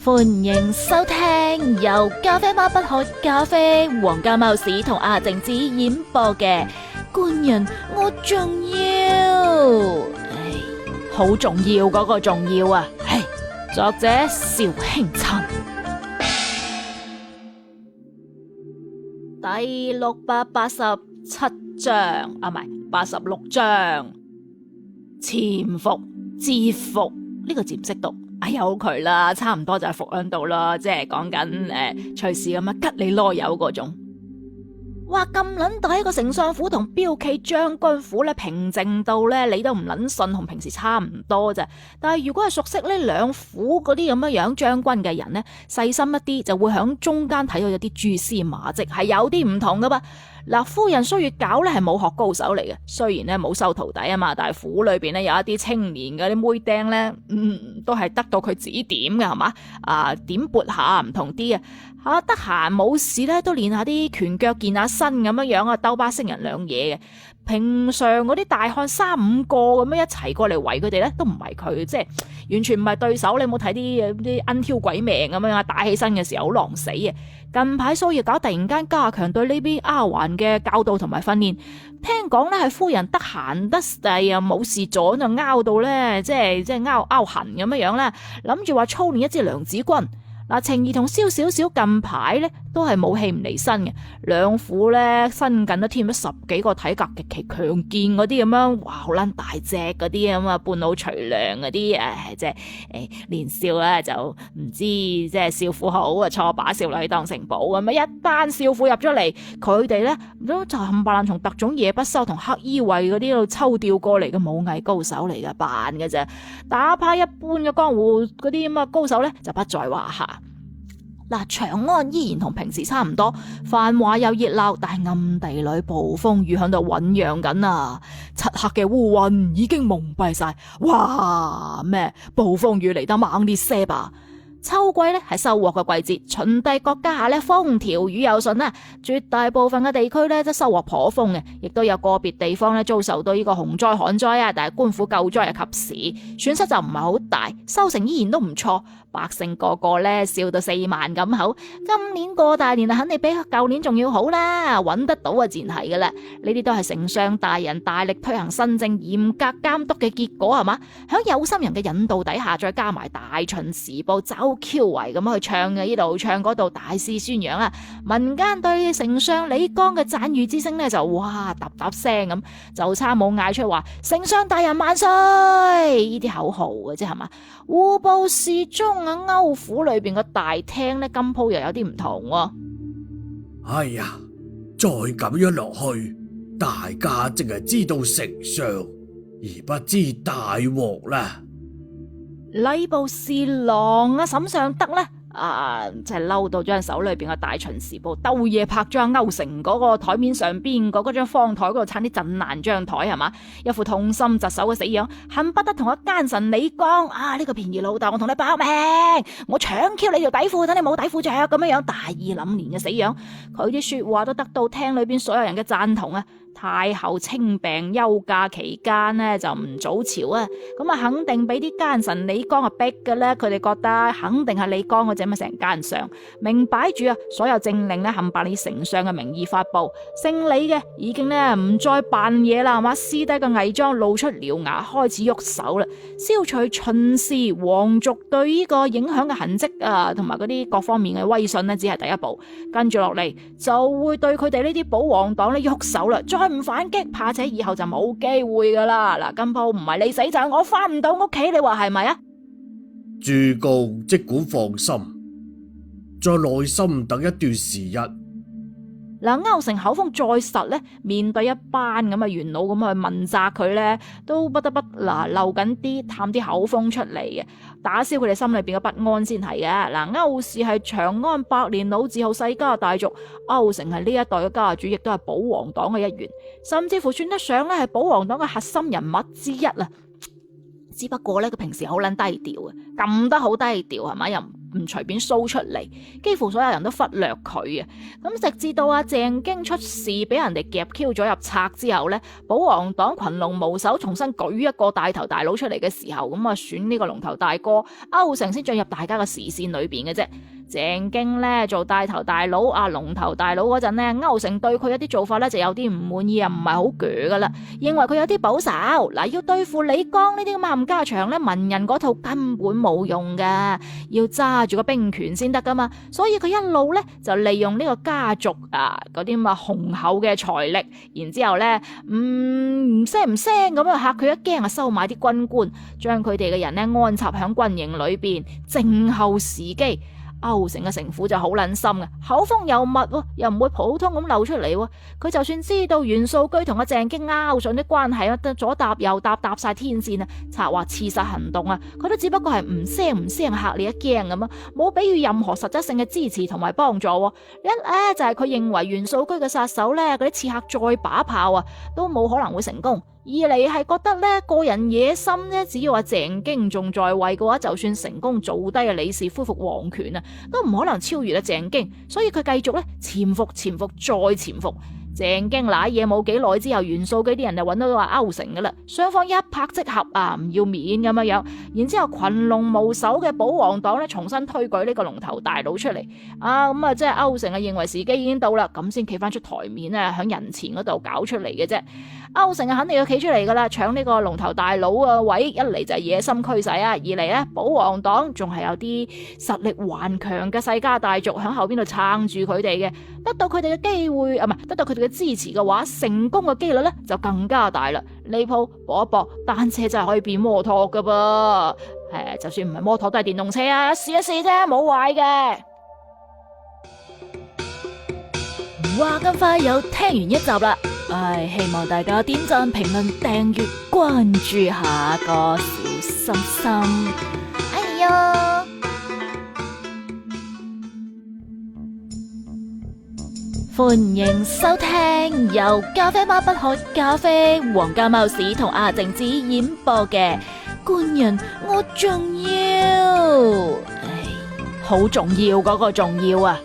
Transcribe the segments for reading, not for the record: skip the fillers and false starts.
歡迎收聽由咖啡貓不喝咖啡、黃家貓屎同阿靜子演播嘅官人我重要，好重要嗰個重要啊！作者邵興陳，第687章唔係86章，潛伏之伏呢個字唔識讀。有佢啦，差唔多就係伏喺度啦，即係講緊隨時咁樣吉你囉柚嗰種。哇，咁撚大一個丞相府同驃騎將軍府咧，平靜到咧你都唔撚信，同平時差唔多啫。但係如果係熟悉呢兩府嗰啲咁樣樣將軍嘅人呢，細心一啲就會響中間睇到有啲蛛絲馬跡，係有啲唔同噶噃。嗱，夫人蘇月皎咧係武學高手嚟嘅，雖然咧冇收徒弟啊嘛，但係府裏邊咧有一啲青年嘅啲妹釘咧，都係得到佢指點嘅係嘛，點撥下唔同啲啊，得閒冇事咧都練下啲拳腳，健下身咁樣樣啊，兜巴星人兩嘢嘅。平常嗰啲大漢3-5個咁樣一齊過嚟圍佢哋咧，都唔係佢，即係完全唔係對手。你有冇睇啲奀挑鬼命咁樣啊？打起身嘅時候好狼死啊！近排蘇月皎突然間加強對呢邊丫鬟嘅教導同埋訓練，聽講咧係夫人得閒得滯啊，冇事做就拗到咧，即係拗痕咁樣樣啦，諗住話操練一支娘子軍。嗱，晴兒同蕭小小近排咧都係冇氣唔離身嘅，兩府咧新近都添咗10幾個體格極其強健嗰啲咁樣，哇好撚大隻嗰啲咁啊，半老徐娘嗰啲，即係年少咧就唔知即係少婦好啊，錯把少女當成寶咁啊，一班少婦入咗嚟，佢哋咧都就冚唪唥從特種夜不收同黑衣衛嗰啲度抽調過嚟嘅武藝高手嚟嘅，扮嘅啫，打趴一般嘅江湖嗰啲咁啊高手咧就不在話下。嗱，長安依然同平時差唔多，繁華又熱鬧，但係暗地裏暴風雨響度醞釀緊啊！漆黑嘅烏雲已經蒙蔽晒，哇咩暴風雨嚟得猛烈些吧？秋季咧係收穫嘅季節，秦帝國家下咧風調雨又順啦，絕大部分嘅地區咧都收穫頗豐嘅，亦都有個別地方咧遭受到呢個洪災旱災啊，但係官府救災係及時，損失就唔係好大，收成依然都唔錯，百姓個個咧笑到4萬咁口，今年過大年啊，肯定比舊年仲要好啦，揾得到啊，自然係噶啦，呢啲都係丞相大人大力推行新政、嚴格監督嘅結果係嘛？響有心人嘅引導底下，再加埋大秦時報周 Q 圍咁去唱嘅呢度唱嗰度，大肆宣揚啊！民間對丞相李綱嘅讚譽之聲呢，就哇嗒嗒聲咁，就差冇嗌出話丞相大人萬歲呢啲口號嘅啫係嘛？戶部侍中啊，歐府裏邊個大廳呢，今鋪又有啲唔同喎。哎呀，再咁樣落去，大家淨係知道丞相，而不知大禍啦。禮部侍郎啊，沈尚德呢，就係嬲到將手裏邊嘅大秦時報兜嘢拍咗歐成嗰個台面上邊嗰張方台嗰度，差啲震爛張台係嘛，一副痛心疾首嘅死樣，恨不得同阿奸臣李綱呢個便宜老豆，我同你搏命，我搶 Q 你條底褲，等你冇底褲着咁樣樣，大義凜然嘅死樣，佢啲說話都得到廳裏邊所有人嘅贊同啊！太后清病休假期間呢，就唔早朝啊，咁啊肯定俾啲奸臣李綱逼嘅咧，佢哋覺得肯定係李綱嗰隻乜成奸相，明擺住啊，所有政令咧冚唪唥以丞相嘅名義發布，姓李嘅已經咧唔再扮嘢啦，係嘛，撕低個偽裝，露出獠牙，開始喐手啦，消除秦氏皇族對呢個影響嘅痕跡啊，同埋嗰啲各方面嘅威信呢，只係第一步，跟住落嚟就會對佢哋呢啲保皇黨咧喐手啦，再唔反擊，怕且以後就冇機會噶啦。嗱，今鋪唔係你死就係我翻唔到屋企，你話係咪啊？諸公即管放心，在內心等一段時日。嗱，歐成口風再實咧，面對一班咁嘅元老咁去問責佢咧，都不得不漏緊啲探啲口風出嚟嘅，打消佢哋心裏邊嘅不安先係嘅。嗱，歐氏係長安百年老字號世家大族，歐成係呢一代嘅家主，亦都係保皇黨嘅一員，甚至乎算得上咧係保皇黨嘅核心人物之一啦。只不過咧，佢平時好撚低調啊，撳得好低調係咪？又唔隨便 show 出嚟，幾乎所有人都忽略佢啊。咁直至到阿鄭經出事，俾人哋夾 Q 咗入冊之後呢，保皇黨群龍無首，重新舉一個帶頭大佬出嚟嘅時候，咁啊選呢個龍頭大哥歐成先進入大家嘅視線裏邊嘅啫。鄭經咧做帶頭大佬龍頭大佬嗰陣咧，歐成對佢一啲做法咧就有啲唔滿意啊，唔係好鋸噶啦，認為佢有啲保守。嗱，要對付李剛呢啲咁嘅冚家祥咧，文人嗰套根本冇用噶，要揸住個兵權先得噶嘛。所以佢一路咧就利用呢個家族嗰啲咁啊雄厚嘅財力，然之後咧唔聲唔聲咁樣嚇佢一驚收買啲軍官，將佢哋嘅人咧安插響軍營裏邊，靜候時機。歐成嘅城府就好撚深嘅，口風又密，又唔會普通咁漏出嚟。佢就算知道袁素居同阿鄭經拗上啲關係左搭右搭，搭晒天線啊，策劃刺殺行動啊，佢都只不過係唔聲嚇你一驚咁啊，冇俾予任何實質性嘅支持同埋幫助。一就係佢認為袁素居嘅殺手咧，嗰啲刺客再把炮啊，都冇可能會成功。二嚟係覺得咧個人野心咧，只要話鄭經仲在位嘅話，就算成功做低李氏恢復皇權啊，都唔可能超越鄭經，所以佢繼續咧潛伏再潛伏。鄭經瀨嘢冇幾耐之後，袁素居啲人就揾到話歐成噶啦，雙方一拍即合唔要面咁樣。然之後群龍無首嘅保皇黨咧，重新推舉呢個龍頭大佬出嚟即係歐成認為時機已經到啦，咁先企翻出台面響人前嗰度搞出嚟嘅啫。歐成肯定要企出嚟噶啦，搶呢個龍頭大佬嘅位，一嚟就係野心驅使二嚟咧保皇黨仲係有啲實力頑強嘅世家大族響後邊度撐住佢哋嘅，得到佢哋嘅機會得到佢哋嘅支持嘅話，成功嘅幾率咧就更加大啦。呢鋪搏一搏，單車真係可以變摩托噶噃，就算唔係摩托都係電動車啊，試一試啫，冇壞嘅。話咁快又聽完一集啦，希望大家點讚、評論、訂閱、關注下個小心心。哎呀！歡迎收聽由咖啡貓不喝咖啡、黃家貓屎同阿靜子演播嘅《官人我重要》，好重要嗰個重要啊！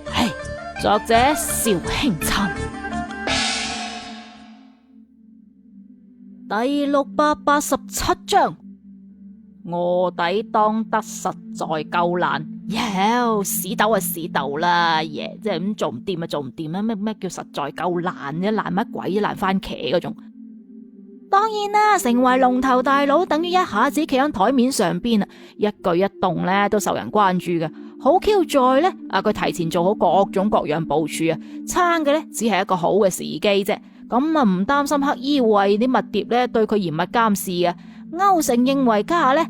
作者邵興塵，第687章，臥底當得實在夠難。屎斗啊屎斗啦，即係咁做唔掂啊做唔掂啊，咩叫實在夠難啫？難乜鬼啫？難番茄嗰種。當然啦，成為龍頭大佬等於一下子企喺台面上邊啊，一舉一動咧都受人關注嘅。好 Q 在咧，佢提前做好各種各樣部署啊，撐嘅咧只係一個好嘅時機啫。咁唔擔心黑衣衛啲密諜咧對佢嚴密監視啊。歐成認為家下咧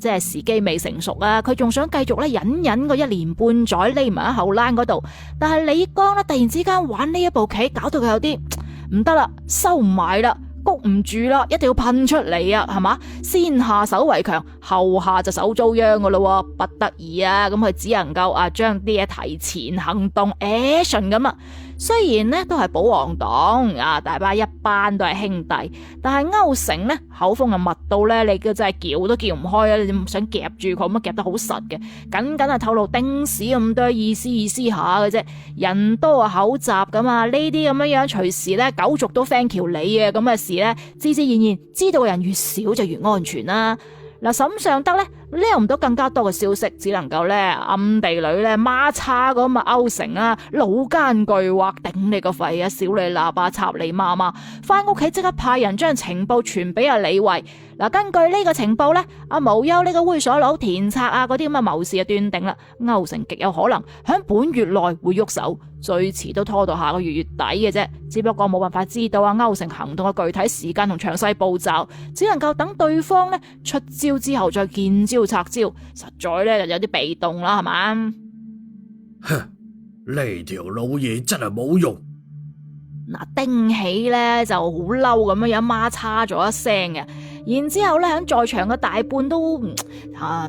即係時機未成熟啊，佢仲想繼續咧隱個1年半載匿埋喺後欄嗰度。但係李剛咧突然之間玩呢一步棋，搞到佢有啲唔得啦，收唔埋啦。谷唔住啦，一定要噴出嚟啊，係嘛？先下手為強，後下就手遭殃噶咯，不得已咁佢只能夠將啲嘢提前行動 action 咁啊。雖然呢都係保皇黨大家一班都係兄弟，但係歐成呢口風密到咧，你真係叫都叫唔開啊！你想夾住佢咁夾得好實嘅，僅係透露丁屎咁多意思下嘅啫。人多口雜噶嘛，呢啲咁樣隨時咧狗族都 thank you 你嘅咁嘅事咧，自然知道嘅人越少就越安全啦。沈尚德咧撩唔到更加多嘅消息，只能夠咧暗地裏咧孖叉咁歐成老奸巨猾，頂你個肺啊！小你喇叭插你媽媽，翻屋企即刻派人將情報傳俾阿李慧。根據呢個情報咧，無憂呢個猥瑣佬田策嗰啲咁嘅謀士斷定啦，歐成極有可能響本月內會喐手，最遲都拖到下個月底嘅啫。只不過冇辦法知道歐成行動嘅具體時間同詳細步驟，只能夠等對方咧出招之後再見招拆招，實在咧就有啲被動啦，係嘛？呢條老嘢真係冇用。丁喜咧就好嬲咁樣孖叉咗一聲嘅。然之後咧喺在場嘅大半都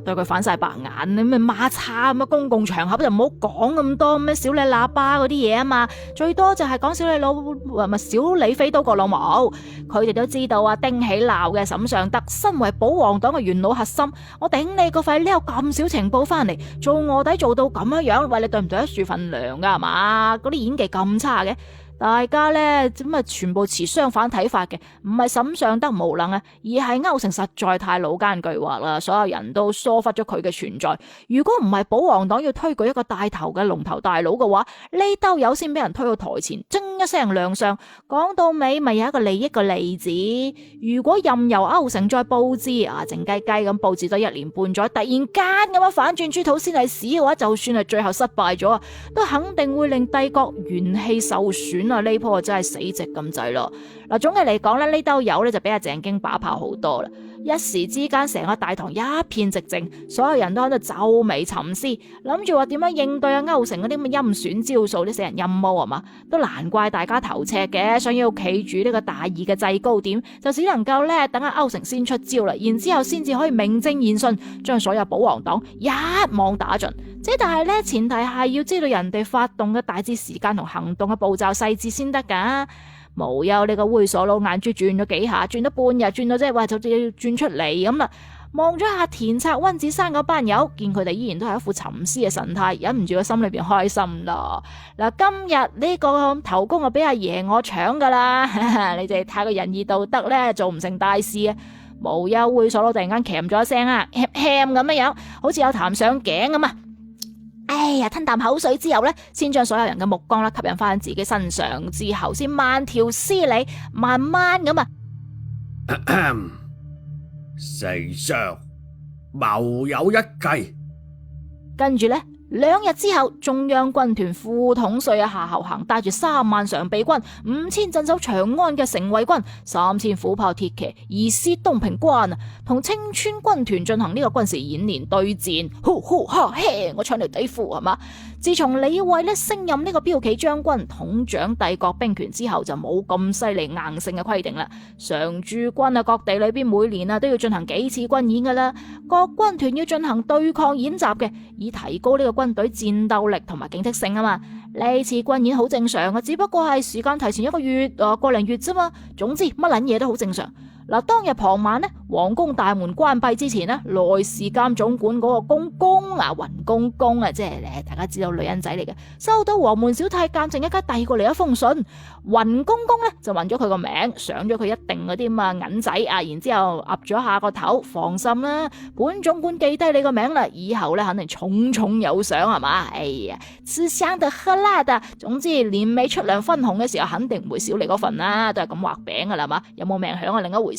對佢反晒白眼，你咪孖叉咁啊！公共場合就唔好講咁多咩小李喇叭嗰啲嘢啊嘛，最多就係講小李老咪小李飛刀過老毛。佢哋都知道啊，丁喜鬧嘅沈尚德身為保皇黨嘅元老核心，我頂你個肺，你有咁少情報翻嚟做臥底做到咁樣，喂，你對唔對得住份糧噶係嘛？嗰啲演技咁差嘅。大家呢咁啊，全部持相反睇法嘅，唔係沈尚德無能啊，而係歐成實在太老奸巨猾啦，所有人都疏忽咗佢嘅存在。如果唔係保皇黨要推舉一個帶頭嘅龍頭大佬嘅話，呢兜友先俾人推到台前，噌一聲亮相。講到尾咪有一個利益嘅例子。如果任由歐成再佈置靜雞雞咁佈置咗1年半載，突然間咁樣反轉豬肚先係屎嘅話，就算係最後失敗咗，都肯定會令帝國元氣受損。呢鋪真係死直咁滯咯。嗱，總嘅嚟講咧，呢兜友咧就比阿鄭經把炮好多啦。一時之間，成個大堂一片寂靜，所有人都喺度皺眉沉思，諗住話點樣應對阿歐成嗰啲咁嘅陰損招數，啲死人陰謀啊嘛，都難怪大家頭赤嘅，想要企住呢個大義嘅制高點，就只能夠咧等阿歐成先出招啦，然之後先至可以名正言順將所有保皇黨一網打盡。即係但係咧，前提係要知道人哋發動嘅大致時間同行動嘅步驟細節先得噶。無憂呢個猥瑣佬眼珠轉咗幾下，轉咗半日，轉到即係話就要轉出嚟咁啦。望咗下田策溫子山嗰班友，見佢哋依然都係一副沉思嘅神態，忍唔住個心裏邊開心咯。嗱，今日呢個頭功就俾阿爺我搶噶啦，你哋太過仁義道德咧，做唔成大事啊！無憂猥瑣佬突然間鉗咗一聲啊，咁樣，好似有痰上頸咁啊！哎呀，吞啖口水之後咧，先將所有人嘅目光啦吸引翻自己身上，之後先慢條斯理，慢慢咁啊。丞相，謀有一計。跟住咧，2日之後，中央軍團副統帥夏侯衡帶住3萬常備軍、5000鎮守長安嘅城衛軍、3000虎豹鐵騎，移師東平關啊，同清川軍團進行呢個軍事演練對戰。呼呼哈嘿，我搶條底褲係嘛？自從李衛咧升任呢個驃騎將軍，統掌帝國兵權之後，就冇咁犀利硬性嘅規定啦。常駐軍各地裏邊每年都要進行幾次軍演噶啦，各軍團要進行對抗演習嘅，以提高呢個軍隊戰鬥力同埋警惕性啊嘛。呢次軍演好正常啊，只不過係時間提前1個月個零月啫嘛。總之乜撚嘢都好正常。嗱，當日傍晚呢，皇宮大門關閉之前呢，內侍監總管嗰個公公雲公公即係大家知道女人仔嚟嘅，收到黃門小太監靜一家遞過嚟一封信，雲公公呢就問咗佢個名，上咗佢一定嗰啲咁啊銀仔啊，然之後岌咗下個頭，放心啦，本總管記低你個名啦，以後呢肯定重重有賞係嘛？哎呀，吃香的喝辣的，總之年尾出糧分紅嘅時候，肯定唔會少你嗰份啦，都係咁畫餅噶啦嘛，有冇命響係另一回事。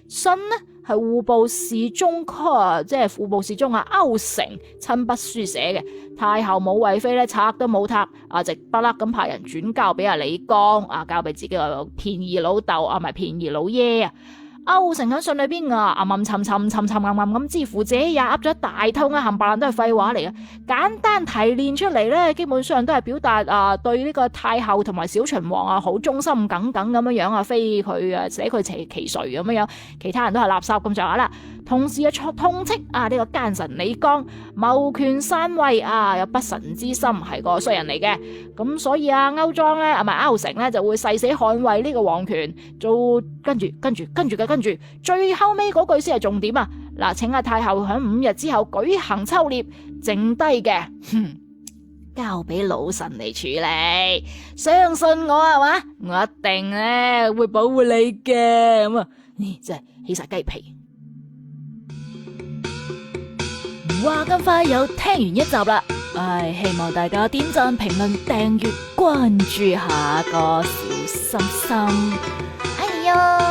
信呢係戶部侍中即係戶部侍中歐成親筆書寫嘅，太后武惠妃咧拆都冇拆，直不甩咁派人轉交俾阿李綱，交俾自己個便宜老豆唔係便宜老爺啊。歐成喺信裏邊沉咁之乎者也噏咗一大通冚唪唥都係廢話嚟嘅，簡單提煉出嚟咧，基本上都係表達對呢個太后同埋小秦王好忠心耿耿咁樣非佢捨佢其誰咁樣，其他人都係垃圾咁上下啦。同時痛斥呢個奸臣李綱謀權篡位有不臣之心，係個衰人嚟嘅。咁所以歐莊咧歐成咧就會誓死捍衛呢個皇權，做跟住最後尾嗰句先係重點啊！嗱，請阿太后喺5日之後舉行秋獵，剩低嘅交俾老臣嚟處理。相信我係嘛，我一定咧會保護你嘅。咁真係起晒雞皮。哇，咁快又聽完一集啦！希望大家點讚、評論、訂閱、關注下個小心心。哎呀〜